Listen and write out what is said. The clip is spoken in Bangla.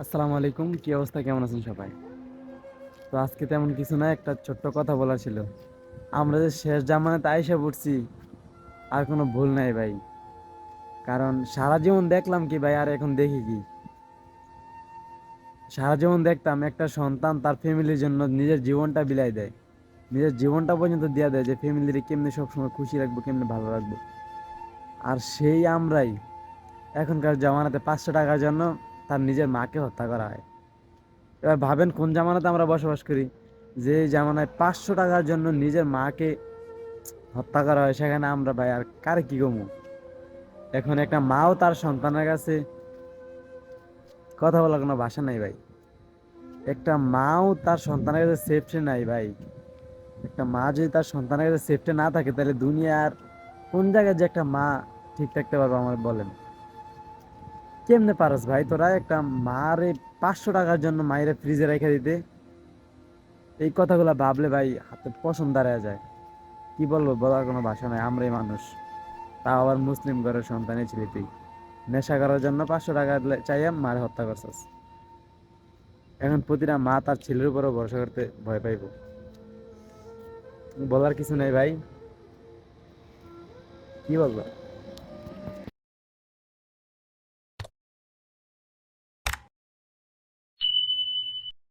আসসালামু আলাইকুম, কি অবস্থা, কেমন আছেন সবাই? তো আজকে তেমন কিছু না, একটা ছোট্ট কথা বলা ছিল। আমরা যে শেষ জামানাতে আইসা পড়ছি, আর কোনো ভুল নাই ভাই। কারণ সারা জীবন দেখলাম কি ভাই, আর এখন দেখি কি? সারা জীবন দেখতাম একটা সন্তান তার ফ্যামিলির জন্য নিজের জীবনটা বিলাই দেয়, নিজের জীবনটা পর্যন্ত দিয়া দেয়, যে ফ্যামিলির কেমনে সবসময় খুশি রাখবো, কেমনে ভালো রাখবো। আর সেই আমরাই এখনকার জামানাতে 500 টাকার জন্য তার নিজের মাকে হত্যা করা হয়। এবার ভাবেন কোন জামানাতে আমরা বসবাস করি, যে এই জামানায় 500 টাকার জন্য নিজের মাকে হত্যা করা হয়। সেখানে আমরা ভাই আর কারে কি কমু? এখন একটা মাও তার সন্তানের কাছে কথা বলার কোনো ভাষা নাই ভাই। একটা মাও তার সন্তানের কাছে সেফটি নাই ভাই। একটা মা যদি তার সন্তানের কাছে সেফটি না থাকে, তাহলে দুনিয়ার কোন জায়গায় যে একটা মা ঠিক থাকতে পারবো আমার বলেন? কেমনে পারস ভাই তোরা একটা মারে 500 টাকার জন্য মায়ের ফ্রিজে রেখে দিতে? এই কথাগুলো ভাবলে ভাই হাতে পশম দাঁড়ায় যায়। কি বলবো, বলার কোনো ভাষা নাই। আমরাই মানুষ, তাও আবার মুসলিম ঘরের সন্তানই ছিলি তুই। নেশা করার জন্য 500 টাকা চাইয়া মারে হত্যা করছস। এখন প্রতিটা মা তার ছেলের উপরও ভরসা করতে ভয় পাইব। বলার কিছু নেই ভাই, কি বলবো?